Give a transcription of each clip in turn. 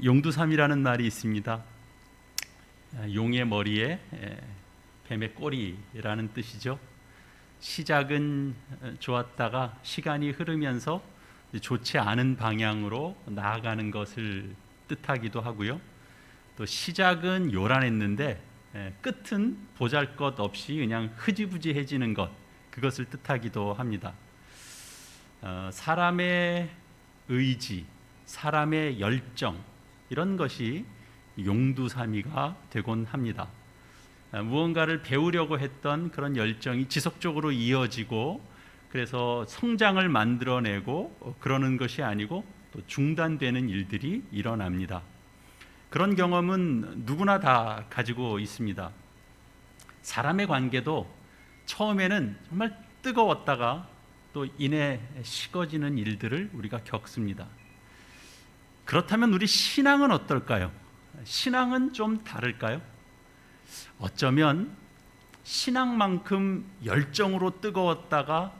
용두삼이라는 말이 있습니다. 용의 머리에 뱀의 꼬리라는 뜻이죠. 시작은 좋았다가 시간이 흐르면서 좋지 않은 방향으로 나아가는 것을 뜻하기도 하고요. 또 시작은 요란했는데 끝은 보잘것없이 그냥 흐지부지해지는 것, 그것을 뜻하기도 합니다. 사람의 의지, 사람의 열정, 이런 것이 용두사미가 되곤 합니다. 무언가를 배우려고 했던 그런 열정이 지속적으로 이어지고, 그래서 성장을 만들어내고 그러는 것이 아니고 또 중단되는 일들이 일어납니다. 그런 경험은 누구나 다 가지고 있습니다. 사람의 관계도 처음에는 정말 뜨거웠다가 또 이내 식어지는 일들을 우리가 겪습니다. 그렇다면 우리 신앙은 어떨까요? 신앙은 좀 다를까요? 어쩌면 신앙만큼 열정으로 뜨거웠다가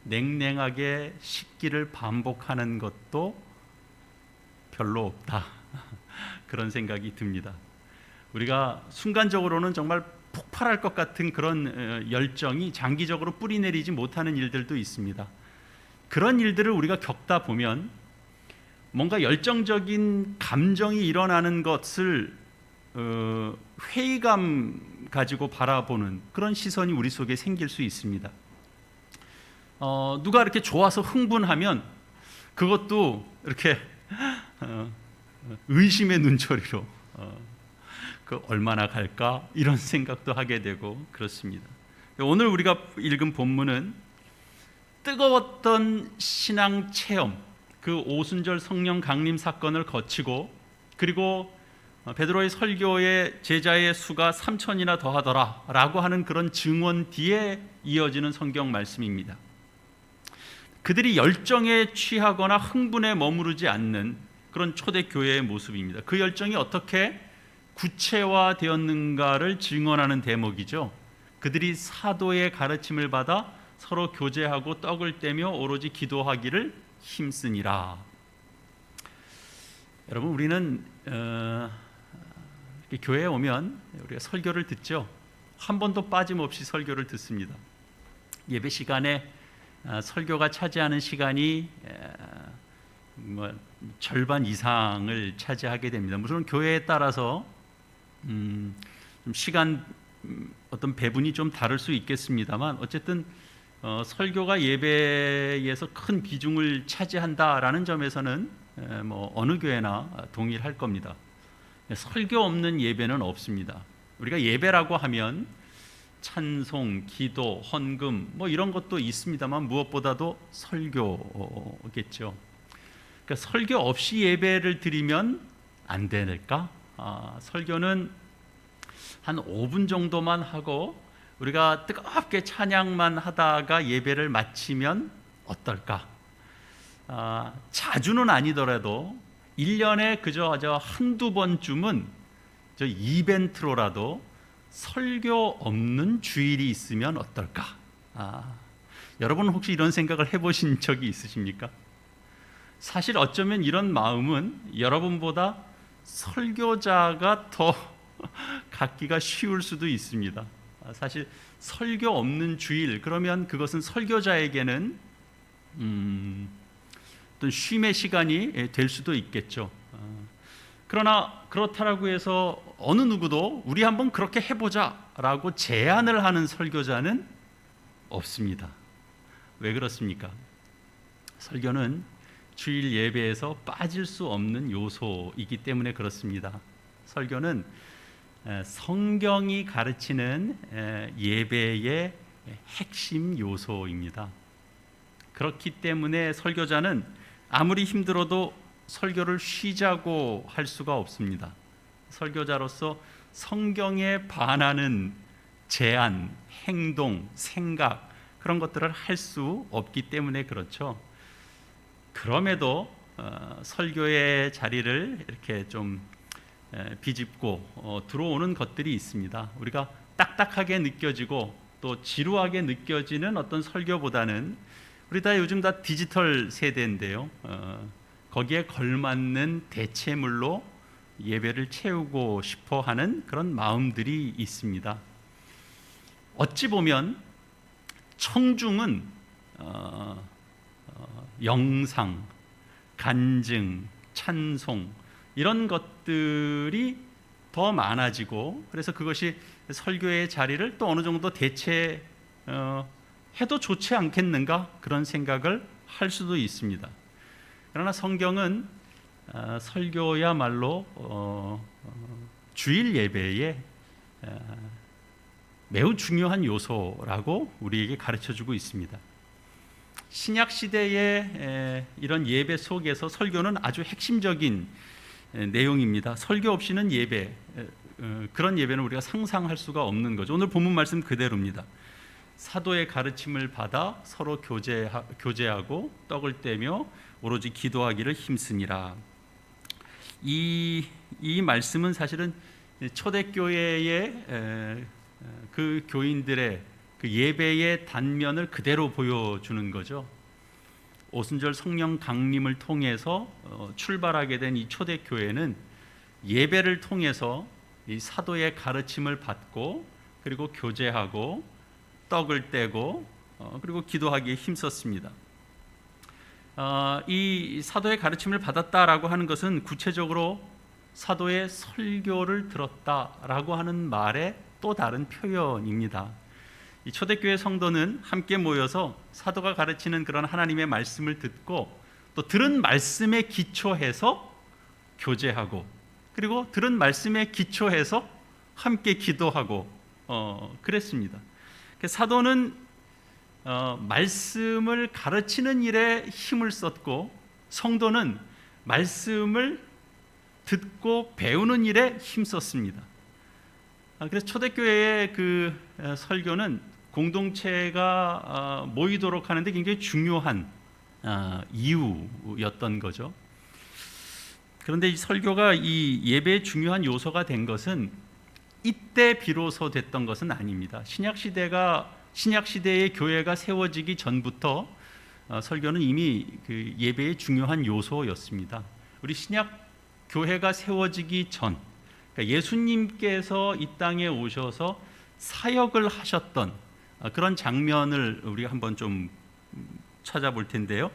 냉랭하게 식기를 반복하는 것도 별로 없다, 그런 생각이 듭니다. 우리가 순간적으로는 정말 폭발할 것 같은 그런 열정이 장기적으로 뿌리내리지 못하는 일들도 있습니다. 그런 일들을 우리가 겪다 보면 뭔가 열정적인 감정이 일어나는 것을 회의감 가지고 바라보는 그런 시선이 우리 속에 생길 수 있습니다. 누가 이렇게 좋아서 흥분하면 그것도 이렇게 의심의 눈초리로 그 얼마나 갈까, 이런 생각도 하게 되고 그렇습니다. 오늘 우리가 읽은 본문은 뜨거웠던 신앙 체험, 그 오순절 성령 강림 사건을 거치고, 그리고 베드로의 설교에 제자의 수가 3,000이나 더하더라 라고 하는 그런 증언 뒤에 이어지는 성경 말씀입니다. 그들이 열정에 취하거나 흥분에 머무르지 않는 그런 초대교회의 모습입니다. 그 열정이 어떻게 구체화되었는가를 증언하는 대목이죠. 그들이 사도의 가르침을 받아 서로 교제하고 떡을 떼며 오로지 기도하기를 힘쓰니라. 여러분, 우리는 교회에 오면 우리가 설교를 듣죠. 한 번도 빠짐없이 설교를 듣습니다. 예배 시간에 설교가 차지하는 시간이 절반 이상을 차지하게 됩니다. 물론 교회에 따라서 시간 어떤 배분이 좀 다를 수 있겠습니다만, 어쨌든 설교가 예배에서 큰 비중을 차지한다라는 점에서는 어느 교회나 동일할 겁니다. 설교 없는 예배는 없습니다. 우리가 예배라고 하면 찬송, 기도, 헌금 이런 것도 있습니다만 무엇보다도 설교겠죠. 그러니까 설교 없이 예배를 드리면 안 될까? 설교는 한 5분 정도만 하고 우리가 뜨겁게 찬양만 하다가 예배를 마치면 어떨까? 자주는 아니더라도 1년에 그저 한두 번쯤은 저 이벤트로라도 설교 없는 주일이 있으면 어떨까? 여러분 혹시 이런 생각을 해보신 적이 있으십니까? 사실 어쩌면 이런 마음은 여러분보다 설교자가 더 갖기가 쉬울 수도 있습니다. 사실 설교 없는 주일, 그러면 그것은 설교자에게는 어떤 쉼의 시간이 될 수도 있겠죠. 그러나 그렇다라고 해서 어느 누구도 우리 한번 그렇게 해보자 라고 제안을 하는 설교자는 없습니다. 왜 그렇습니까? 설교는 주일 예배에서 빠질 수 없는 요소이기 때문에 그렇습니다. 설교는 성경이 가르치는 예배의 핵심 요소입니다. 그렇기 때문에 설교자는 아무리 힘들어도 설교를 쉬자고 할 수가 없습니다. 설교자로서 성경에 반하는 제안, 행동, 생각, 그런 것들을 할 수 없기 때문에 그렇죠. 그럼에도 설교의 자리를 이렇게 좀 비집고 들어오는 것들이 있습니다. 우리가 딱딱하게 느껴지고 또 지루하게 느껴지는 어떤 설교보다는, 우리 다 요즘 다 디지털 세대인데요, 거기에 걸맞는 대체물로 예배를 채우고 싶어 하는 그런 마음들이 있습니다. 어찌 보면 청중은 영상, 간증, 찬송 이런 것들이 더 많아지고, 그래서 그것이 설교의 자리를 또 어느 정도 대체해도 좋지 않겠는가, 그런 생각을 할 수도 있습니다. 그러나 성경은 설교야말로 주일 예배의 매우 중요한 요소라고 우리에게 가르쳐주고 있습니다. 신약 시대의 이런 예배 속에서 설교는 아주 핵심적인 내용입니다. 설교 없이는 예배, 그런 예배는 우리가 상상할 수가 없는 거죠. 오늘 본문 말씀 그대로입니다. 사도의 가르침을 받아 서로 교제하고 떡을 떼며 오로지 기도하기를 힘쓰니라. 이 말씀은 사실은 초대교회의 그 교인들의 그 예배의 단면을 그대로 보여주는 거죠. 오순절 성령 강림을 통해서 출발하게 된 이 초대교회는 예배를 통해서 이 사도의 가르침을 받고, 그리고 교제하고 떡을 떼고 그리고 기도하기에 힘썼습니다. 이 사도의 가르침을 받았다라고 하는 것은 구체적으로 사도의 설교를 들었다라고 하는 말의 또 다른 표현입니다. 이 초대교회 성도는 함께 모여서 사도가 가르치는 그런 하나님의 말씀을 듣고, 또 들은 말씀에 기초해서 교제하고, 그리고 들은 말씀에 기초해서 함께 기도하고 그랬습니다. 사도는 말씀을 가르치는 일에 힘을 썼고, 성도는 말씀을 듣고 배우는 일에 힘썼습니다. 그래서 초대교회의 그 설교는 공동체가 모이도록 하는데 굉장히 중요한 이유였던 거죠. 그런데 이 설교가 이 예배의 중요한 요소가 된 것은 이때 비로소 됐던 것은 아닙니다. 신약 시대의 교회가 세워지기 전부터 설교는 이미 그 예배의 중요한 요소였습니다. 우리 신약 교회가 세워지기 전, 그러니까 예수님께서 이 땅에 오셔서 사역을 하셨던 그런 장면을 우리가 한번 좀 찾아볼 텐데요.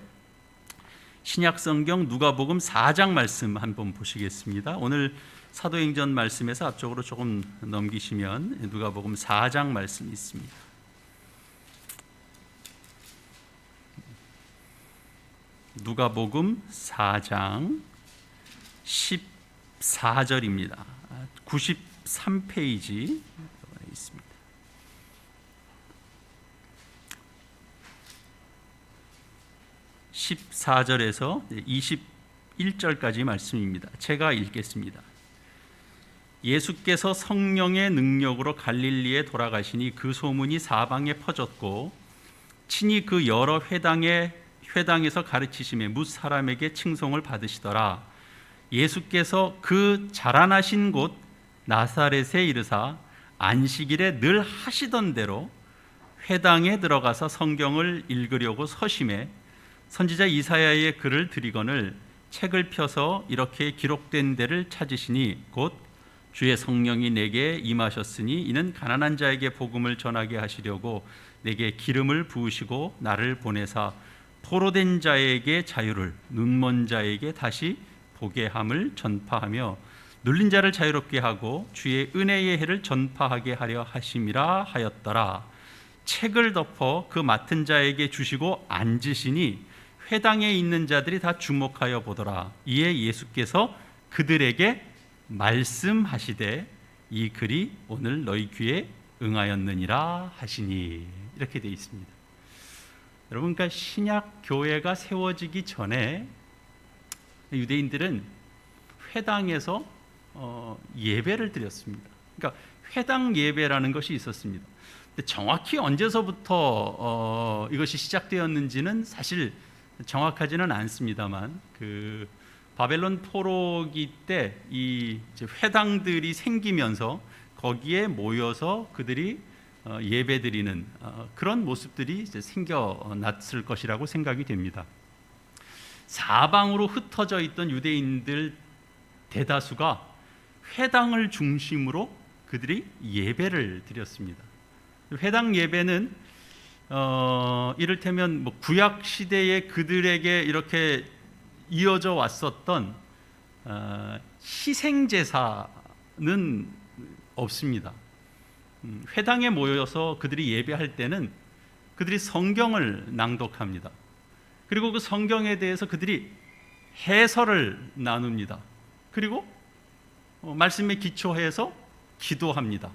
신약 성경 누가복음 4장 말씀 한번 보시겠습니다. 오늘 사도행전 말씀에서 앞쪽으로 조금 넘기시면 누가복음 4장 말씀이 있습니다. 누가복음 4장 14절입니다. 93페이지 있습니다. 14절에서 21절까지 말씀입니다. 제가 읽겠습니다. 예수께서 성령의 능력으로 갈릴리에 돌아가시니 그 소문이 사방에 퍼졌고, 친히 그 여러 회당에서 가르치심에 뭇 사람에게 칭송을 받으시더라. 예수께서 그 자라나신 곳 나사렛에 이르사 안식일에 늘 하시던 대로 회당에 들어가서 성경을 읽으려고 서심해 선지자 이사야의 글을 들이거늘 책을 펴서 이렇게 기록된 데를 찾으시니 곧 주의 성령이 내게 임하셨으니 이는 가난한 자에게 복음을 전하게 하시려고 내게 기름을 부으시고 나를 보내사 포로된 자에게 자유를, 눈먼 자에게 다시 보게 함을 전파하며 눌린 자를 자유롭게 하고 주의 은혜의 해를 전파하게 하려 하심이라 하였더라. 책을 덮어 그 맡은 자에게 주시고 앉으시니 회당에 있는 자들이 다 주목하여 보더라. 이에 예수께서 그들에게 말씀하시되 이 글이 오늘 너희 귀에 응하였느니라 하시니. 이렇게 되어 있습니다. 여러분, 그러니까 신약 교회가 세워지기 전에 유대인들은 회당에서 예배를 드렸습니다. 그러니까 회당 예배라는 것이 있었습니다. 근데 정확히 언제서부터 이것이 시작되었는지는 사실 정확하지는 않습니다만, 그 바벨론 포로기 때 이 회당들이 생기면서 거기에 모여서 그들이 예배드리는 그런 모습들이 이제 생겨났을 것이라고 생각이 됩니다. 사방으로 흩어져 있던 유대인들 대다수가 회당을 중심으로 그들이 예배를 드렸습니다. 회당 예배는 이를테면 뭐 구약 시대에 그들에게 이렇게 이어져 왔었던 희생 제사는 없습니다. 회당에 모여서 그들이 예배할 때는 그들이 성경을 낭독합니다. 그리고 그 성경에 대해서 그들이 해설을 나눕니다. 그리고 말씀에 기초해서 기도합니다.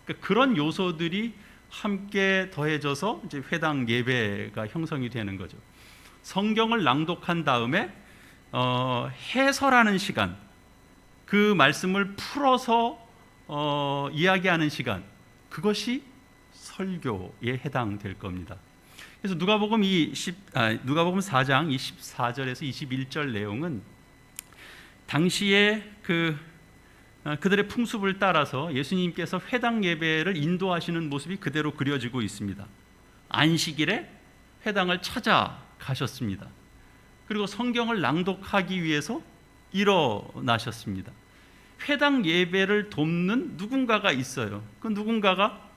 그러니까 그런 요소들이 함께 더해져서 이제 회당 예배가 형성이 되는 거죠. 성경을 낭독한 다음에 해설하는 시간, 그 말씀을 풀어서 이야기하는 시간, 그것이 설교에 해당될 겁니다. 그래서 누가복음 4장 24절에서 21절 내용은 당시에 그들의 풍습을 따라서 예수님께서 회당 예배를 인도하시는 모습이 그대로 그려지고 있습니다. 안식일에 회당을 찾아가셨습니다. 그리고 성경을 낭독하기 위해서 일어나셨습니다. 회당 예배를 돕는 누군가가 있어요. 그 누군가가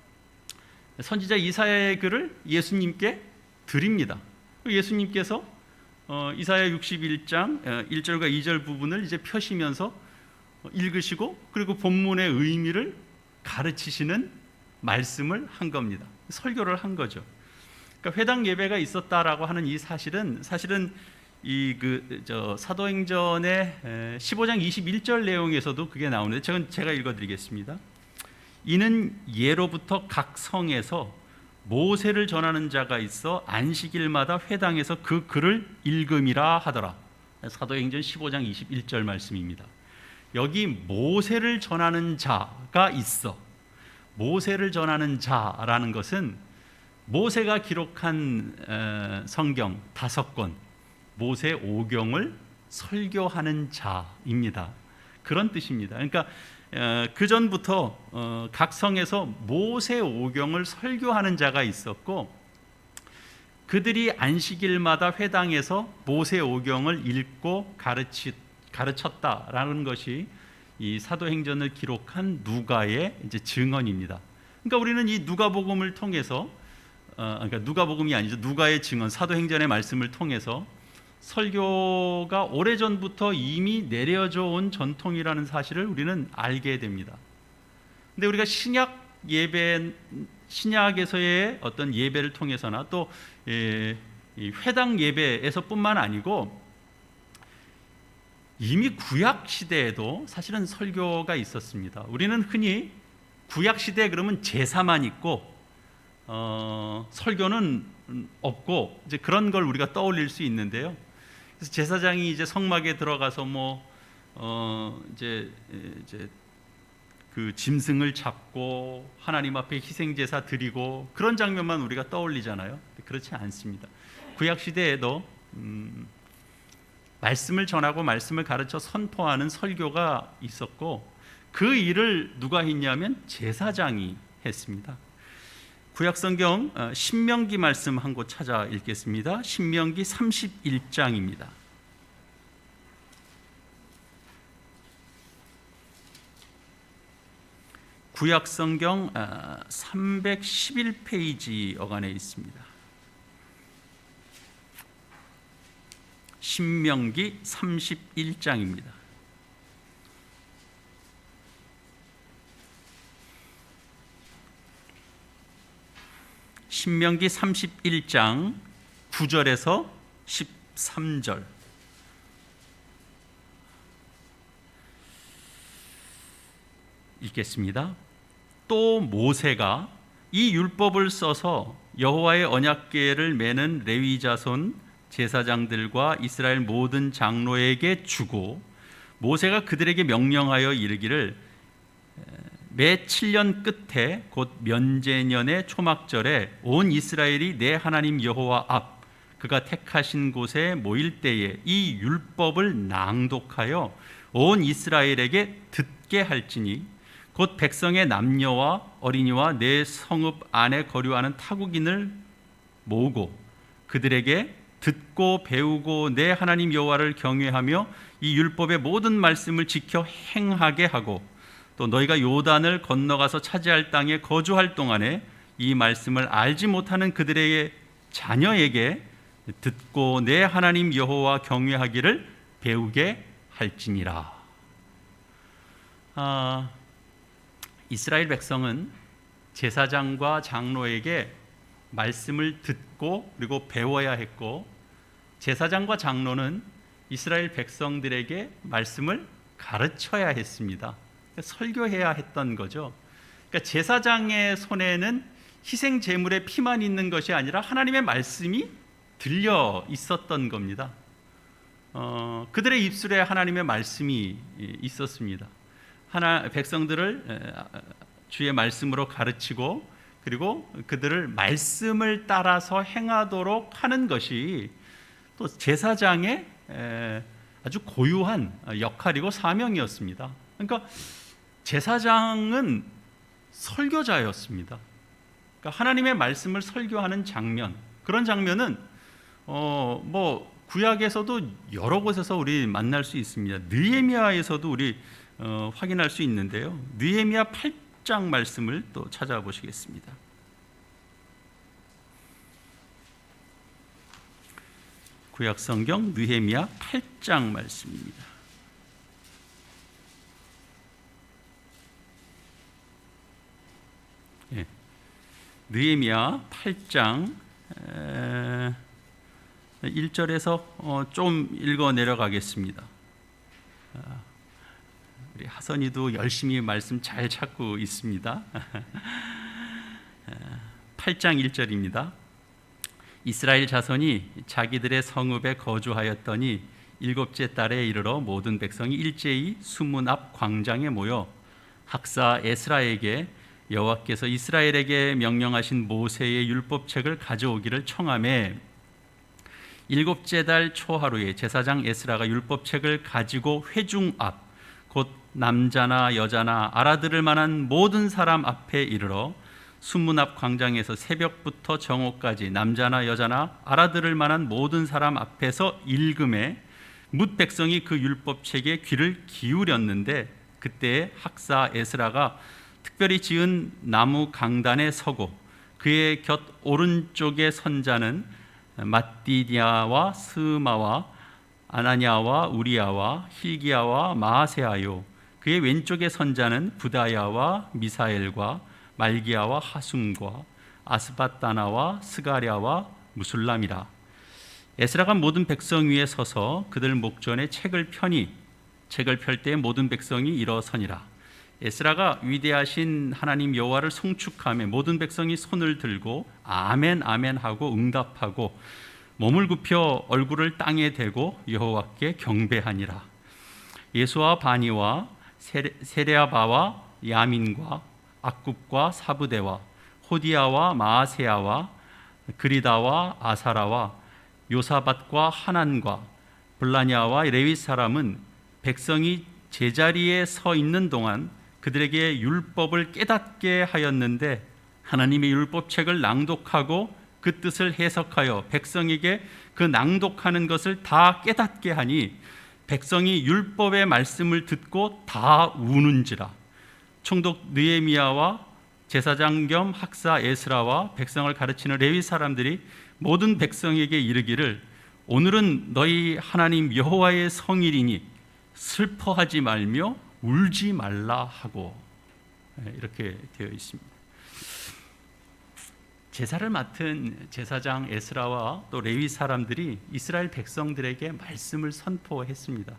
선지자 이사야의 글을 예수님께 드립니다. 예수님께서 이사야 61장 1절과 2절 부분을 이제 펴시면서 읽으시고 그리고 본문의 의미를 가르치시는 말씀을 한 겁니다. 설교를 한 거죠. 그러니까 회당 예배가 있었다라고 하는 이 사실은 사도행전의 15장 21절 내용에서도 그게 나오는데 제가 읽어드리겠습니다. 이는 예로부터 각 성에서 모세를 전하는 자가 있어 안식일마다 회당에서 그 글을 읽음이라 하더라. 사도행전 15장 21절 말씀입니다. 여기 모세를 전하는 자가 있어. 모세를 전하는 자라는 것은 모세가 기록한 성경 5권, 모세 오경을 설교하는 자입니다. 그런 뜻입니다. 그러니까 그 전부터 각 성에서 모세 오경을 설교하는 자가 있었고, 그들이 안식일마다 회당에서 모세 오경을 읽고 가르쳤다라는 것이 이 사도행전을 기록한 누가의 이제 증언입니다. 그러니까 우리는 이 누가복음을 통해서 그러니까 누가복음이 아니죠. 누가의 증언, 사도행전의 말씀을 통해서 설교가 오래전부터 이미 내려져 온 전통이라는 사실을 우리는 알게 됩니다. 근데 우리가 신약에서의 어떤 예배를 통해서나 또 이 회당 예배에서뿐만 아니고 이미 구약 시대에도 사실은 설교가 있었습니다. 우리는 흔히 구약 시대 그러면 제사만 있고 설교는 없고 이제 그런 걸 우리가 떠올릴 수 있는데요. 그래서 제사장이 이제 성막에 들어가서 이제 그 짐승을 잡고 하나님 앞에 희생 제사 드리고 그런 장면만 우리가 떠올리잖아요. 그렇지 않습니다. 구약 시대에도 말씀을 전하고 말씀을 가르쳐 선포하는 설교가 있었고, 그 일을 누가 했냐면 제사장이 했습니다. 구약성경 신명기 말씀 한 곳 찾아 읽겠습니다. 신명기 31장입니다. 구약성경 311페이지 어간에 있습니다. 신명기 31장입니다. 신명기 31장 9절에서 13절 읽겠습니다. 또 모세가 이 율법을 써서 여호와의 언약궤를 매는 레위 자손 제사장들과 이스라엘 모든 장로에게 주고, 모세가 그들에게 명령하여 이르기를 매 7년 끝에 곧 면제년의 초막절에 온 이스라엘이 내 하나님 여호와 앞 그가 택하신 곳에 모일 때에 이 율법을 낭독하여 온 이스라엘에게 듣게 할지니, 곧 백성의 남녀와 어린이와 내 성읍 안에 거류하는 타국인을 모으고 그들에게 듣고 배우고 내 하나님 여호와를 경외하며 이 율법의 모든 말씀을 지켜 행하게 하고, 또 너희가 요단을 건너가서 차지할 땅에 거주할 동안에 이 말씀을 알지 못하는 그들의 자녀에게 듣고 내 하나님 여호와 경외하기를 배우게 할지니라. 이스라엘 백성은 제사장과 장로에게 말씀을 듣고 그리고 배워야 했고, 제사장과 장로는 이스라엘 백성들에게 말씀을 가르쳐야 했습니다. 설교해야 했던 거죠. 그러니까 제사장의 손에는 희생 제물의 피만 있는 것이 아니라 하나님의 말씀이 들려 있었던 겁니다. 그들의 입술에 하나님의 말씀이 있었습니다. 백성들을 주의 말씀으로 가르치고 그리고 그들을 말씀을 따라서 행하도록 하는 것이 또 제사장의 아주 고유한 역할이고 사명이었습니다. 그러니까 제사장은 설교자였습니다. 그러니까 하나님의 말씀을 설교하는 장면, 그런 장면은 구약에서도 여러 곳에서 우리 만날 수 있습니다. 느헤미야에서도 우리 확인할 수 있는데요. 느헤미야 8장 말씀을 또 찾아보시겠습니다. 구약 성경 느헤미야 8장 말씀입니다. 느헤미야 8장 1절에서 좀 읽어 내려가겠습니다. 우리 하선이도 열심히 말씀 잘 찾고 있습니다. 8장 1절입니다. 이스라엘 자손이 자기들의 성읍에 거주하였더니 일곱째 달에 이르러 모든 백성이 일제히 수문 앞 광장에 모여 학사 에스라에게 여호와께서 이스라엘에게 명령하신 모세의 율법책을 가져오기를 청하매, 일곱째 달 초하루에 제사장 에스라가 율법책을 가지고 회중 앞 곧 남자나 여자나 알아들을 만한 모든 사람 앞에 이르러 수문 앞 광장에서 새벽부터 정오까지 남자나 여자나 알아들을 만한 모든 사람 앞에서 읽음에 뭇 백성이 그 율법책에 귀를 기울였는데, 그때 학사 에스라가 특별히 지은 나무 강단에 서고 그의 곁 오른쪽에 선 자는 mat디디아와 스마와 아나냐와 우리야와 힐기야와 마아세아요, 그의 왼쪽에 선 자는 부다야와 미사엘과 말기야와 하숨과 아스바다나와 스가랴와 무술람이라. 에스라가 모든 백성 위에 서서 그들 목전에 책을 펴니 책을 펼 때 모든 백성이 일어서니라. 에스라가 위대하신 하나님 여호와를 송축하며 모든 백성이 손을 들고 아멘 아멘 하고 응답하고 몸을 굽혀 얼굴을 땅에 대고 여호와께 경배하니라. 예수와 바니와 세레아바와 야민과 악굽과 사부대와 호디야와 마아세야와 그리다와 아사라와 요사밧과 하난과 블라냐와 레위 사람은 백성이 제자리에 서 있는 동안 그들에게 율법을 깨닫게 하였는데, 하나님의 율법책을 낭독하고 그 뜻을 해석하여 백성에게 그 낭독하는 것을 다 깨닫게 하니 백성이 율법의 말씀을 듣고 다 우는지라. 총독 느헤미야와 제사장 겸 학사 에스라와 백성을 가르치는 레위 사람들이 모든 백성에게 이르기를, 오늘은 너희 하나님 여호와의 성일이니 슬퍼하지 말며 울지 말라 하고, 이렇게 되어 있습니다. 제사를 맡은 제사장 에스라와 또 레위 사람들이 이스라엘 백성들에게 말씀을 선포했습니다.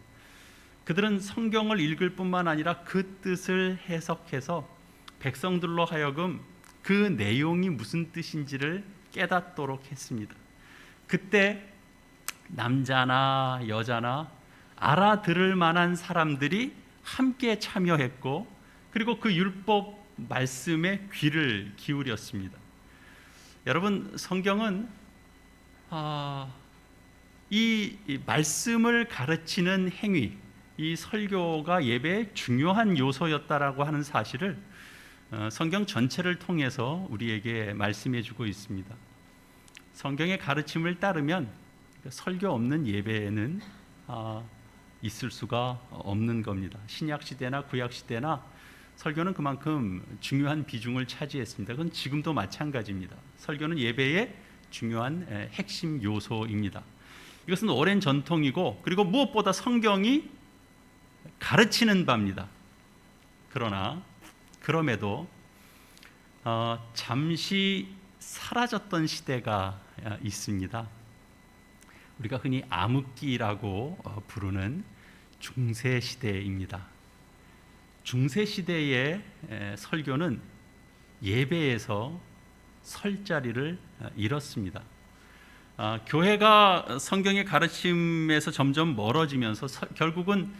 그들은 성경을 읽을 뿐만 아니라 그 뜻을 해석해서 백성들로 하여금 그 내용이 무슨 뜻인지를 깨닫도록 했습니다. 그때 남자나 여자나 알아들을 만한 사람들이 함께 참여했고, 그리고 그 율법 말씀에 귀를 기울였습니다. 여러분, 성경은 이 말씀을 가르치는 행위, 이 설교가 예배의 중요한 요소였다라고 하는 사실을 성경 전체를 통해서 우리에게 말씀해 주고 있습니다. 성경의 가르침을 따르면 설교 없는 예배는 있을 수가 없는 겁니다. 신약 시대나 구약 시대나 설교는 그만큼 중요한 비중을 차지했습니다. 그건 지금도 마찬가지입니다. 설교는 예배의 중요한 핵심 요소입니다. 이것은 오랜 전통이고, 그리고 무엇보다 성경이 가르치는 바입니다. 그럼에도 잠시 사라졌던 시대가 있습니다. 우리가 흔히 암흑기라고 부르는 중세 시대입니다. 중세 시대의 설교는 예배에서 설 자리를 잃었습니다. 교회가 성경의 가르침에서 점점 멀어지면서 결국은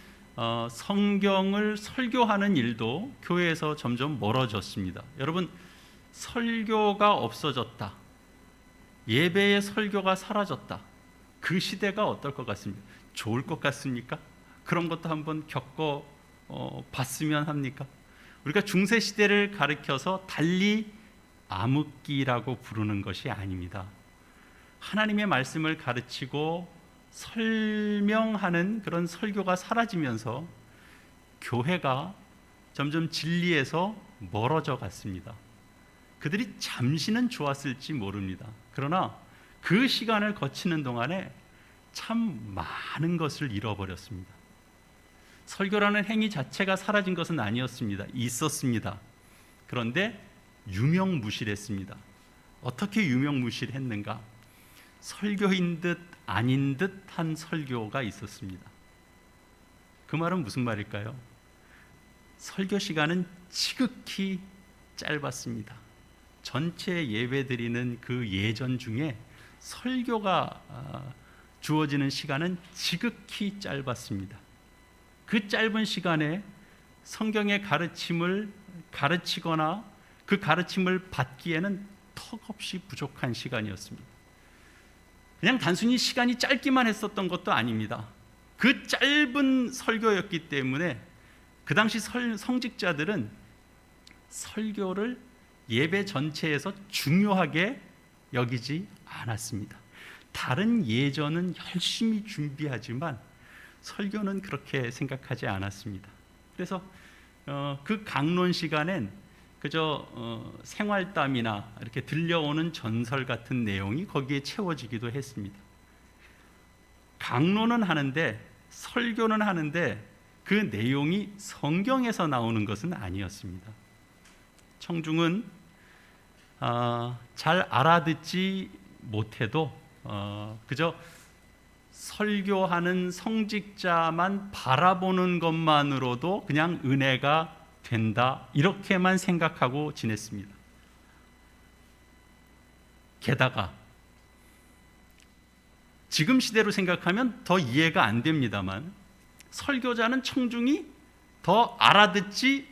성경을 설교하는 일도 교회에서 점점 멀어졌습니다. 여러분, 설교가 없어졌다, 예배의 설교가 사라졌다, 그 시대가 어떨 것 같습니까? 좋을 것 같습니까? 그런 것도 한번 겪어 봤으면 합니까? 우리가 중세 시대를 가리켜서 달리 암흑기라고 부르는 것이 아닙니다. 하나님의 말씀을 가르치고 설명하는 그런 설교가 사라지면서 교회가 점점 진리에서 멀어져 갔습니다. 그들이 잠시는 좋았을지 모릅니다. 그러나 그 시간을 거치는 동안에 참 많은 것을 잃어버렸습니다. 설교라는 행위 자체가 사라진 것은 아니었습니다. 있었습니다. 그런데 유명무실했습니다. 어떻게 유명무실했는가? 설교인 듯 아닌 듯한 설교가 있었습니다. 그 말은 무슨 말일까요? 설교 시간은 지극히 짧았습니다. 전체 예배드리는 그 예전 중에 설교가 주어지는 시간은 지극히 짧았습니다. 그 짧은 시간에 성경의 가르침을 가르치거나 그 가르침을 받기에는 턱없이 부족한 시간이었습니다. 그냥 단순히 시간이 짧기만 했었던 것도 아닙니다. 그 짧은 설교였기 때문에 그 당시 성직자들은 설교를 예배 전체에서 중요하게 여기지 않았습니다. 다른 예전은 열심히 준비하지만 설교는 그렇게 생각하지 않았습니다. 그래서 그 강론 시간엔 그저 생활담이나 이렇게 들려오는 전설 같은 내용이 거기에 채워지기도 했습니다. 강론은 하는데, 설교는 하는데 그 내용이 성경에서 나오는 것은 아니었습니다. 청중은 잘 알아듣지 못해도 그저 설교하는 성직자만 바라보는 것만으로도 그냥 은혜가 된다, 이렇게만 생각하고 지냈습니다. 게다가 지금 시대로 생각하면 더 이해가 안 됩니다만, 설교자는 청중이 더 알아듣지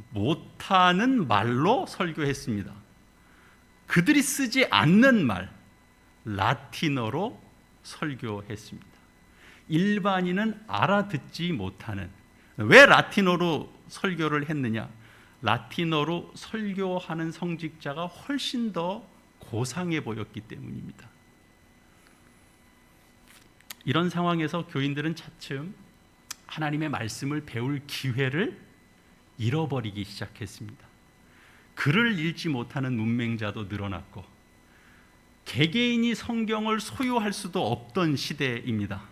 못하는 말로 설교했습니다. 그들이 쓰지 않는 말, 라틴어로 설교했습니다. 일반인은 알아듣지 못하는, 왜 라틴어로 설교를 했느냐? 라틴어로 설교하는 성직자가 훨씬 더 고상해 보였기 때문입니다. 이런 상황에서 교인들은 차츰 하나님의 말씀을 배울 기회를 잃어버리기 시작했습니다. 글을 읽지 못하는 문맹자도 늘어났고, 개개인이 성경을 소유할 수도 없던 시대입니다.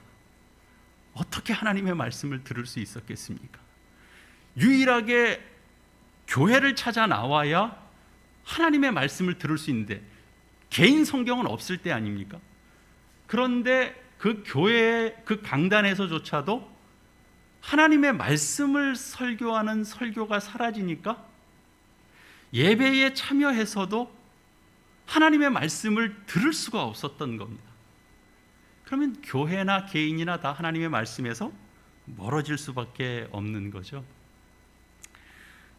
어떻게 하나님의 말씀을 들을 수 있었겠습니까? 유일하게 교회를 찾아 나와야 하나님의 말씀을 들을 수 있는데, 개인 성경은 없을 때 아닙니까? 그런데 그 교회, 그 강단에서조차도 하나님의 말씀을 설교하는 설교가 사라지니까 예배에 참여해서도 하나님의 말씀을 들을 수가 없었던 겁니다. 그러면 교회나 개인이나 다 하나님의 말씀에서 멀어질 수밖에 없는 거죠.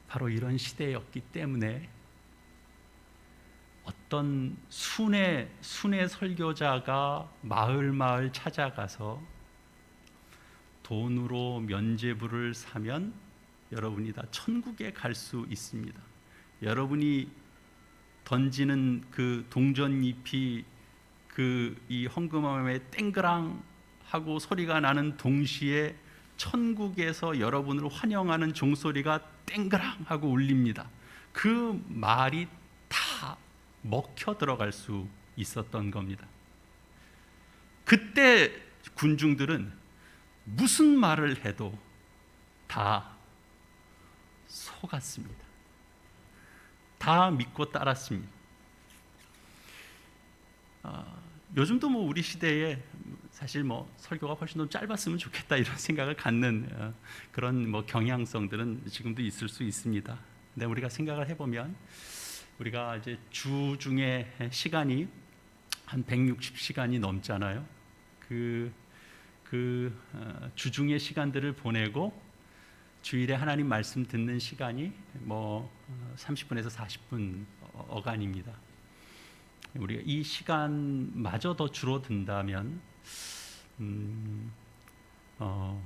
바로 이런 시대였기 때문에 어떤 순회 설교자가 마을 찾아가서 돈으로 면죄부를 사면 여러분이 다 천국에 갈 수 있습니다. 여러분이 던지는 그 동전잎이 이 헌금함에 땡그랑 하고 소리가 나는 동시에 천국에서 여러분을 환영하는 종소리가 땡그랑 하고 울립니다. 그 말이 다 먹혀 들어갈 수 있었던 겁니다. 그때 군중들은 무슨 말을 해도 다 속았습니다. 다 믿고 따랐습니다. 요즘도 우리 시대에 사실 설교가 훨씬 더 짧았으면 좋겠다 이런 생각을 갖는 그런 경향성들은 지금도 있을 수 있습니다. 근데 우리가 생각을 해보면 우리가 이제 주 중에 시간이 한 160시간이 넘잖아요. 그 주중의 시간들을 보내고 주일에 하나님 말씀 듣는 시간이 30분에서 40분 어간입니다. 우리가 이 시간마저 더 줄어든다면 어떤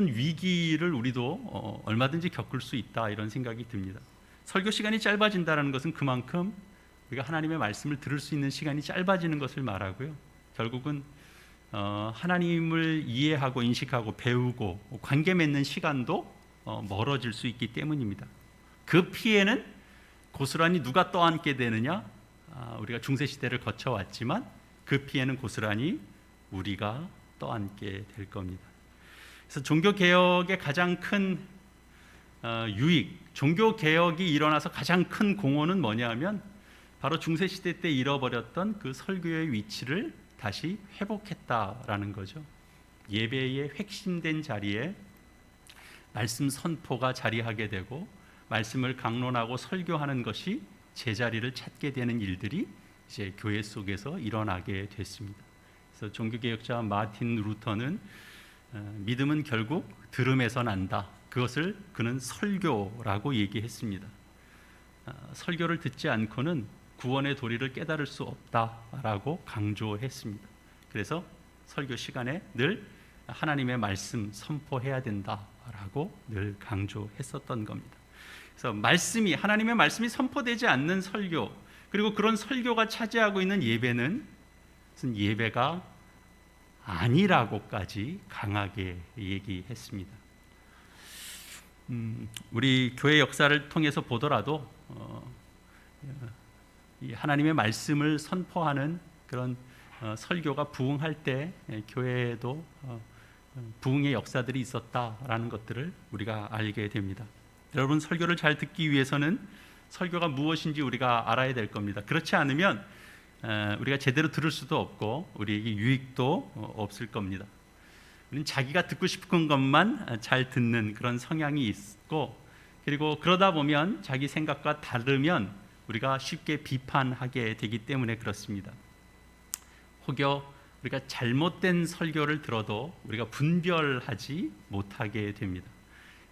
위기를 우리도 얼마든지 겪을 수 있다 이런 생각이 듭니다. 설교 시간이 짧아진다는 것은 그만큼 우리가 하나님의 말씀을 들을 수 있는 시간이 짧아지는 것을 말하고요. 결국은 하나님을 이해하고 인식하고 배우고 관계 맺는 시간도 멀어질 수 있기 때문입니다. 그 피해는 고스란히 누가 떠안게 되느냐? 우리가 중세시대를 거쳐왔지만 그 피해는 고스란히 우리가 떠안게 될 겁니다. 그래서 종교개혁의 가장 큰 유익, 종교개혁이 일어나서 가장 큰 공헌은 뭐냐면 바로 중세시대 때 잃어버렸던 그 설교의 위치를 다시 회복했다라는 거죠. 예배의 핵심된 자리에 말씀 선포가 자리하게 되고 말씀을 강론하고 설교하는 것이 제자리를 찾게 되는 일들이 이제 교회 속에서 일어나게 됐습니다. 그래서 종교개혁자 마틴 루터는 믿음은 결국 들음에서 난다. 그것을 그는 설교라고 얘기했습니다. 설교를 듣지 않고는 구원의 도리를 깨달을 수 없다라고 강조했습니다. 그래서 설교 시간에 늘 하나님의 말씀 선포해야 된다라고 늘 강조했었던 겁니다. 그래서 하나님의 말씀이 선포되지 않는 설교, 그리고 그런 설교가 차지하고 있는 예배는 무슨 예배가 아니라고까지 강하게 얘기했습니다. 우리 교회 역사를 통해서 보더라도 이 하나님의 말씀을 선포하는 그런 설교가 부흥할 때 교회에도 부흥의 역사들이 있었다라는 것들을 우리가 알게 됩니다. 여러분, 설교를 잘 듣기 위해서는 설교가 무엇인지 우리가 알아야 될 겁니다. 그렇지 않으면 우리가 제대로 들을 수도 없고 우리에게 유익도 없을 겁니다. 우리는 자기가 듣고 싶은 것만 잘 듣는 그런 성향이 있고, 그리고 그러다 보면 자기 생각과 다르면 우리가 쉽게 비판하게 되기 때문에 그렇습니다. 혹여 우리가 잘못된 설교를 들어도 우리가 분별하지 못하게 됩니다.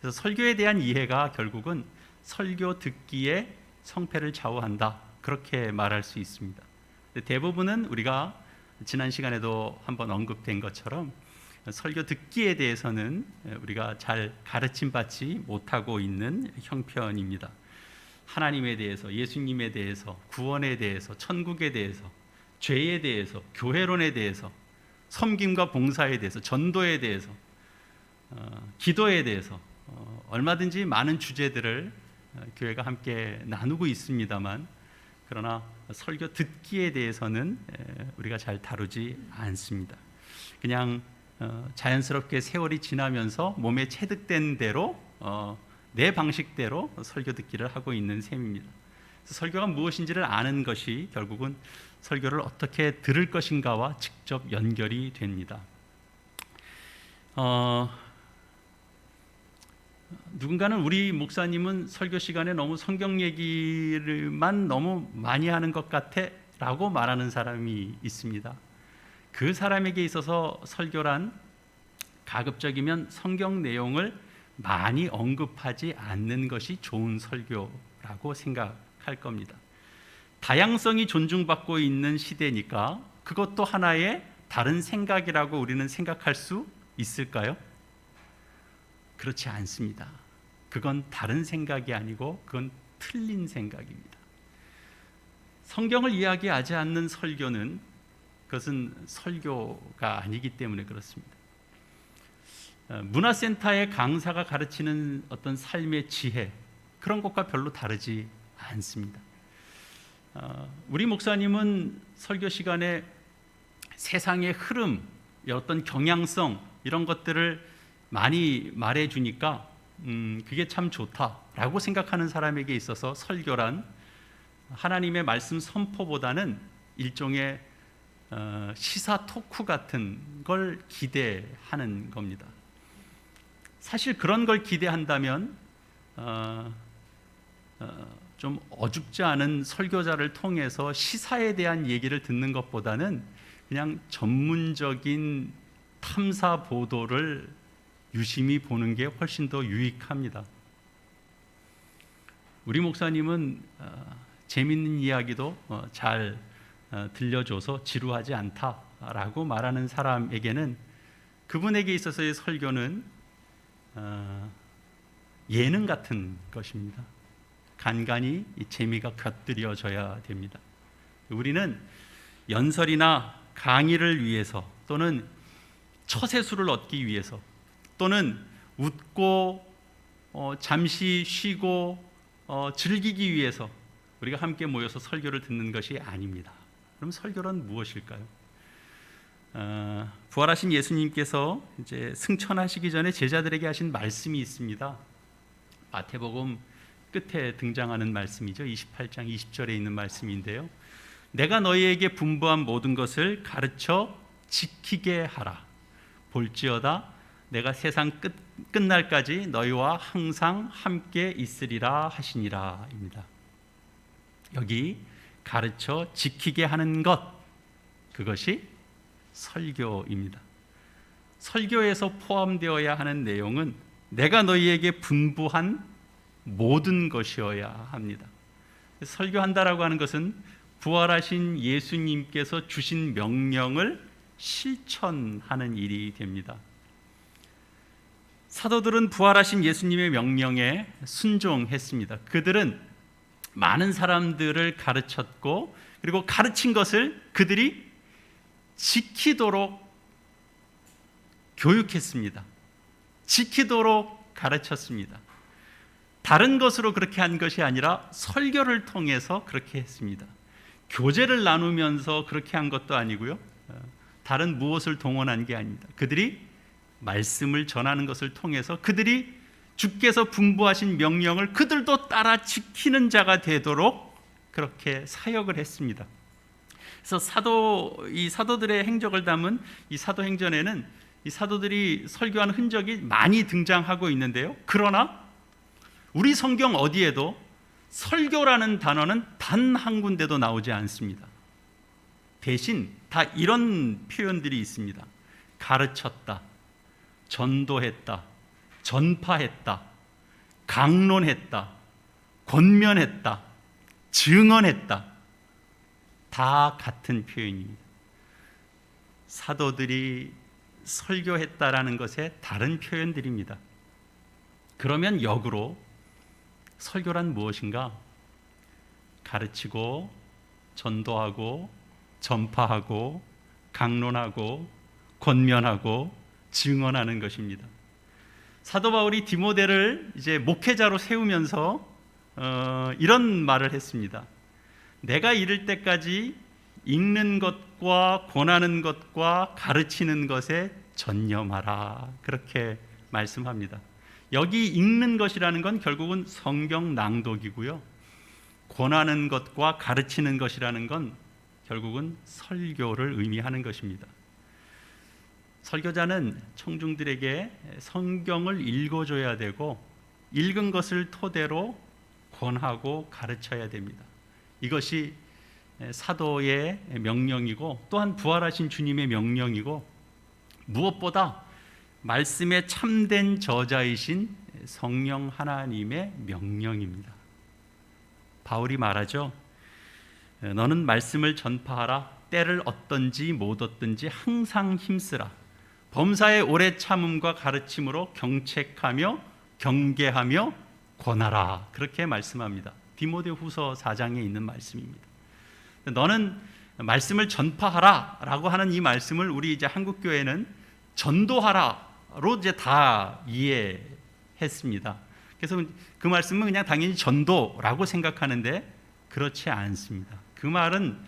그래서 설교에 대한 이해가 결국은 설교 듣기에 성패를 좌우한다, 그렇게 말할 수 있습니다. 대부분은 우리가 지난 시간에도 한번 언급된 것처럼 설교 듣기에 대해서는 우리가 잘 가르침 받지 못하고 있는 형편입니다. 하나님에 대해서, 예수님에 대해서, 구원에 대해서, 천국에 대해서, 죄에 대해서, 교회론에 대해서, 섬김과 봉사에 대해서, 전도에 대해서, 기도에 대해서 얼마든지 많은 주제들을 교회가 함께 나누고 있습니다만, 그러나 설교 듣기에 대해서는 우리가 잘 다루지 않습니다. 그냥 자연스럽게 세월이 지나면서 몸에 체득된 대로 내 방식대로 설교 듣기를 하고 있는 셈입니다. 설교가 무엇인지를 아는 것이 결국은 설교를 어떻게 들을 것인가와 직접 연결이 됩니다. 누군가는 우리 목사님은 설교 시간에 너무 성경 얘기를만 너무 많이 하는 것 같아 라고 말하는 사람이 있습니다. 그 사람에게 있어서 설교란 가급적이면 성경 내용을 많이 언급하지 않는 것이 좋은 설교라고 생각할 겁니다. 다양성이 존중받고 있는 시대니까 그것도 하나의 다른 생각이라고 우리는 생각할 수 있을까요? 그렇지 않습니다. 그건 다른 생각이 아니고 그건 틀린 생각입니다. 성경을 이야기하지 않는 설교는 그것은 설교가 아니기 때문에 그렇습니다. 문화센터의 강사가 가르치는 어떤 삶의 지혜, 그런 것과 별로 다르지 않습니다. 우리 목사님은 설교 시간에 세상의 흐름, 어떤 경향성, 이런 것들을 많이 말해주니까 그게 참 좋다라고 생각하는 사람에게 있어서 설교란 하나님의 말씀 선포보다는 일종의 시사 토크 같은 걸 기대하는 겁니다. 사실 그런 걸 기대한다면 좀 어줍지 않은 설교자를 통해서 시사에 대한 얘기를 듣는 것보다는 그냥 전문적인 탐사 보도를 유심히 보는 게 훨씬 더 유익합니다. 우리 목사님은 재밌는 이야기도 잘 들려줘서 지루하지 않다라고 말하는 사람에게는 그분에게 있어서의 설교는 예능 같은 것입니다. 간간히 재미가 곁들여져야 됩니다. 우리는 연설이나 강의를 위해서 또는 처세수를 얻기 위해서 또는 웃고 잠시 쉬고 즐기기 위해서 우리가 함께 모여서 설교를 듣는 것이 아닙니다. 그럼 설교란 무엇일까요? 부활하신 예수님께서 이제 승천하시기 전에 제자들에게 하신 말씀이 있습니다. 마태복음 끝에 등장하는 말씀이죠. 28장 20절에 있는 말씀인데요. 내가 너희에게 분부한 모든 것을 가르쳐 지키게 하라. 볼지어다 내가 세상 끝날까지 너희와 항상 함께 있으리라 하시니라 입니다. 여기 가르쳐 지키게 하는 것, 그것이 설교입니다. 설교에서 포함되어야 하는 내용은 내가 너희에게 분부한 모든 것이어야 합니다. 설교한다라고 하는 것은 부활하신 예수님께서 주신 명령을 실천하는 일이 됩니다. 사도들은 부활하신 예수님의 명령에 순종했습니다. 그들은 많은 사람들을 가르쳤고 그리고 가르친 것을 그들이 지키도록 교육했습니다. 지키도록 가르쳤습니다. 다른 것으로 그렇게 한 것이 아니라 설교를 통해서 그렇게 했습니다. 교제를 나누면서 그렇게 한 것도 아니고요. 다른 무엇을 동원한 게 아닙니다. 그들이 말씀을 전하는 것을 통해서 그들이 주께서 분부하신 명령을 그들도 따라 지키는 자가 되도록 그렇게 사역을 했습니다. 그래서 이 사도들의 행적을 담은 이 사도행전에는 이 사도들이 설교한 흔적이 많이 등장하고 있는데요. 그러나 우리 성경 어디에도 설교라는 단어는 단 한 군데도 나오지 않습니다. 대신 다 이런 표현들이 있습니다. 가르쳤다, 전도했다, 전파했다, 강론했다, 권면했다, 증언했다. 다 같은 표현입니다. 사도들이 설교했다라는 것의 다른 표현들입니다. 그러면 역으로 설교란 무엇인가? 가르치고 전도하고 전파하고 강론하고 권면하고 증언하는 것입니다. 사도 바울이 디모데를 이제 목회자로 세우면서 이런 말을 했습니다. 내가 이를 때까지 읽는 것과 권하는 것과 가르치는 것에 전념하라. 그렇게 말씀합니다. 여기 읽는 것이라는 건 결국은 성경 낭독이고요. 권하는 것과 가르치는 것이라는 건 결국은 설교를 의미하는 것입니다. 설교자는 청중들에게 성경을 읽어줘야 되고 읽은 것을 토대로 권하고 가르쳐야 됩니다. 이것이 사도의 명령이고 또한 부활하신 주님의 명령이고 무엇보다 말씀의 참된 저자이신 성령 하나님의 명령입니다. 바울이 말하죠. 너는 말씀을 전파하라. 때를 얻든지 못 얻든지 항상 힘쓰라. 범사의 오래 참음과 가르침으로 경책하며 경계하며 권하라. 그렇게 말씀합니다. 디모데후서 4장에 있는 말씀입니다. 너는 말씀을 전파하라 라고 하는 이 말씀을 우리 이제 한국교회는 전도하라 이제 다 이해했습니다. 그래서 그 말씀은 그냥 당연히 전도라고 생각하는데 그렇지 않습니다. 그 말은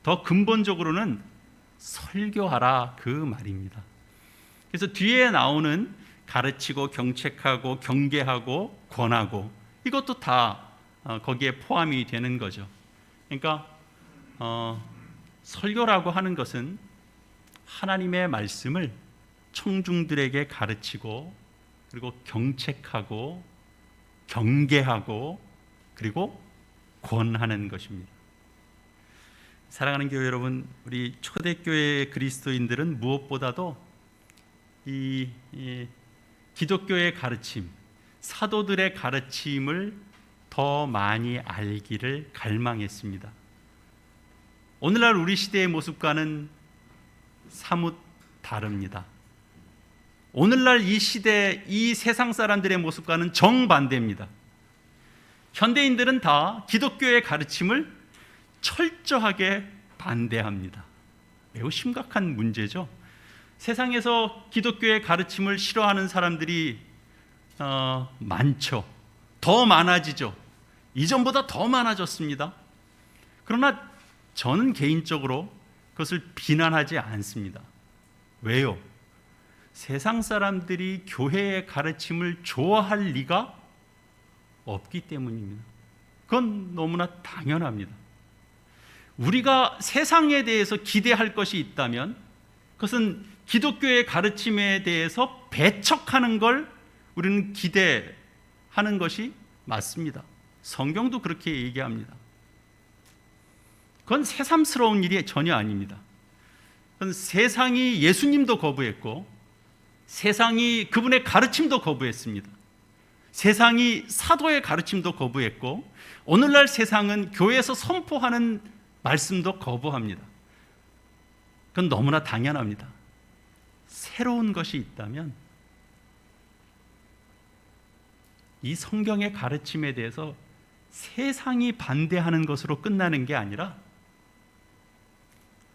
더 근본적으로는 설교하라 그 말입니다. 그래서 뒤에 나오는 가르치고 경책하고 경계하고 권하고 이것도 다 거기에 포함이 되는 거죠. 그러니까 설교라고 하는 것은 하나님의 말씀을 청중들에게 가르치고 그리고 경책하고 경계하고 그리고 권하는 것입니다. 사랑하는 교회 여러분, 우리 초대교회 그리스도인들은 무엇보다도 이 기독교의 가르침, 사도들의 가르침을 더 많이 알기를 갈망했습니다. 오늘날 우리 시대의 모습과는 사뭇 다릅니다. 오늘날 이 시대, 이 세상 사람들의 모습과는 정반대입니다. 현대인들은 다 기독교의 가르침을 철저하게 반대합니다. 매우 심각한 문제죠. 세상에서 기독교의 가르침을 싫어하는 사람들이 많죠. 더 많아지죠. 이전보다 더 많아졌습니다. 그러나 저는 개인적으로 그것을 비난하지 않습니다. 왜요? 세상 사람들이 교회의 가르침을 좋아할 리가 없기 때문입니다. 그건 너무나 당연합니다. 우리가 세상에 대해서 기대할 것이 있다면 그것은 기독교의 가르침에 대해서 배척하는 걸 우리는 기대하는 것이 맞습니다. 성경도 그렇게 얘기합니다. 그건 새삼스러운 일이 전혀 아닙니다. 그건 세상이 예수님도 거부했고 세상이 그분의 가르침도 거부했습니다. 세상이 사도의 가르침도 거부했고 오늘날 세상은 교회에서 선포하는 말씀도 거부합니다. 그건 너무나 당연합니다. 새로운 것이 있다면 이 성경의 가르침에 대해서 세상이 반대하는 것으로 끝나는 게 아니라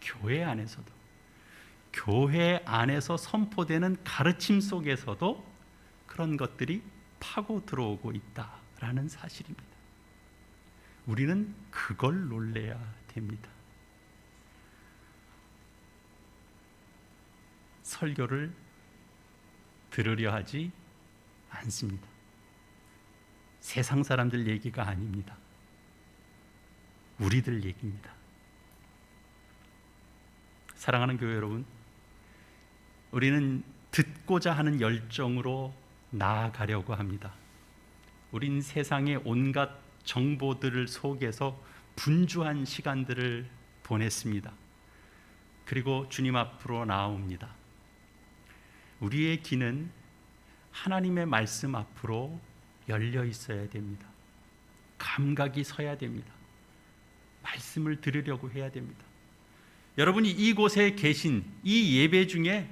교회 안에서도 교회 안에서 선포되는 가르침 속에서도 그런 것들이 파고 들어오고 있다라는 사실입니다. 우리는 그걸 놀래야 됩니다. 설교를 들으려 하지 않습니다. 세상 사람들 얘기가 아닙니다. 우리들 얘기입니다. 사랑하는 교회 여러분, 우리는 듣고자 하는 열정으로 나아가려고 합니다. 우린 세상의 온갖 정보들 속에서 분주한 시간들을 보냈습니다. 그리고 주님 앞으로 나옵니다. 우리의 귀는 하나님의 말씀 앞으로 열려 있어야 됩니다. 감각이 서야 됩니다. 말씀을 들으려고 해야 됩니다. 여러분이 이곳에 계신 이 예배 중에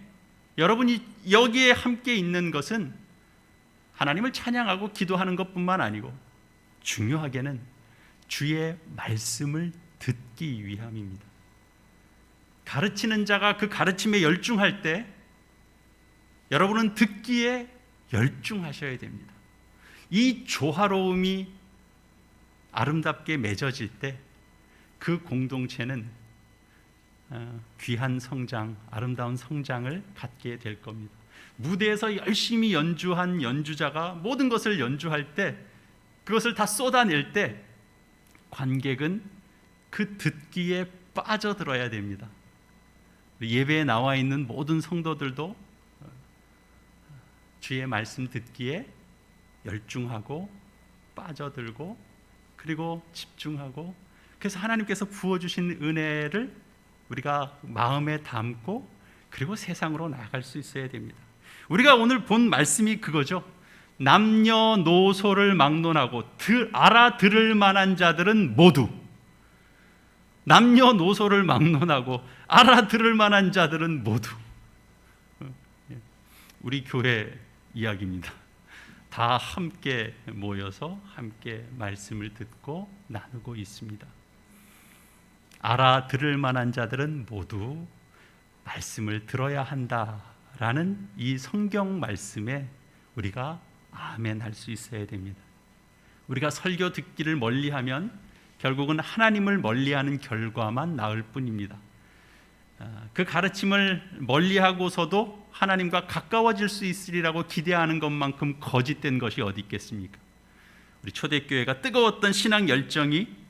여러분이 여기에 함께 있는 것은 하나님을 찬양하고 기도하는 것뿐만 아니고 중요하게는 주의 말씀을 듣기 위함입니다. 가르치는 자가 그 가르침에 열중할 때 여러분은 듣기에 열중하셔야 됩니다. 이 조화로움이 아름답게 맺어질 때 그 공동체는 귀한 성장, 아름다운 성장을 갖게 될 겁니다. 무대에서 열심히 연주한 연주자가 모든 것을 연주할 때 그것을 다 쏟아낼 때 관객은 그 듣기에 빠져들어야 됩니다. 예배에 나와 있는 모든 성도들도 주의 말씀 듣기에 열중하고 빠져들고 그리고 집중하고 그래서 하나님께서 부어주신 은혜를 우리가 마음에 담고 그리고 세상으로 나아갈 수 있어야 됩니다. 우리가 오늘 본 말씀이 그거죠. 남녀노소를 막론하고 알아들을 만한 자들은 모두, 남녀노소를 막론하고 알아들을 만한 자들은 모두 우리 교회 이야기입니다. 다 함께 모여서 함께 말씀을 듣고 나누고 있습니다. 알아들을 만한 자들은 모두 말씀을 들어야 한다라는 라는 이 성경 말씀에 우리가 아멘 할 수 있어야 됩니다. 우리가 설교 듣기를 멀리하면 결국은 하나님을 멀리하는 결과만 나을 뿐입니다. 그 가르침을 멀리하고서도 하나님과 가까워질 수 있으리라고 기대하는 것만큼 거짓된 것이 어디 있겠습니까? 우리 초대교회가 뜨거웠던 신앙 열정이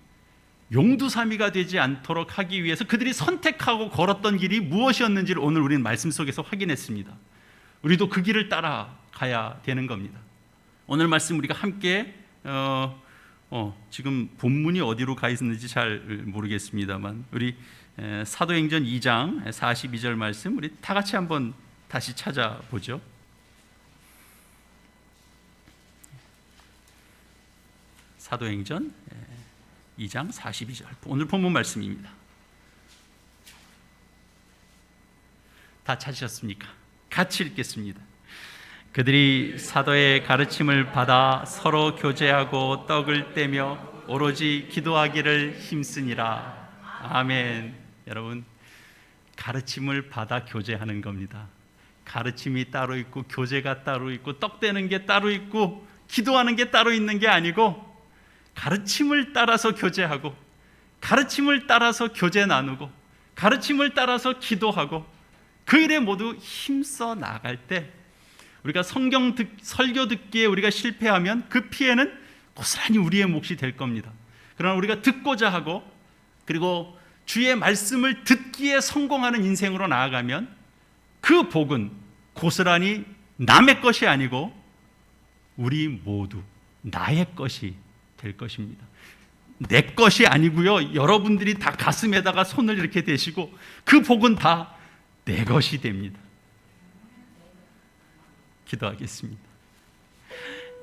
용두사미가 되지 않도록 하기 위해서 그들이 선택하고 걸었던 길이 무엇이었는지를 오늘 우리는 말씀 속에서 확인했습니다. 우리도 그 길을 따라가야 되는 겁니다. 오늘 말씀 우리가 함께 지금 본문이 어디로 가 있는지 잘 모르겠습니다만 우리 사도행전 2장 42절 말씀 우리 다 같이 한번 다시 찾아보죠. 사도행전 2장 42절 오늘 본문 말씀입니다. 다 찾으셨습니까? 같이 읽겠습니다. 그들이 사도의 가르침을 받아 서로 교제하고 떡을 떼며 오로지 기도하기를 힘쓰니라. 아멘. 여러분, 가르침을 받아 교제하는 겁니다. 가르침이 따로 있고 교제가 따로 있고 떡 떼는 게 따로 있고 기도하는 게 따로 있는 게 아니고 가르침을 따라서 교제하고 가르침을 따라서 교제 나누고 가르침을 따라서 기도하고 그 일에 모두 힘써 나갈 때 우리가 설교 듣기에 우리가 실패하면 그 피해는 고스란히 우리의 몫이 될 겁니다. 그러나 우리가 듣고자 하고 그리고 주의 말씀을 듣기에 성공하는 인생으로 나아가면 그 복은 고스란히 남의 것이 아니고 우리 모두 나의 것이 될 것입니다. 내 것이 아니고요. 여러분들이 다 가슴에다가 손을 이렇게 대시고 그 복은 다 내 것이 됩니다. 기도하겠습니다.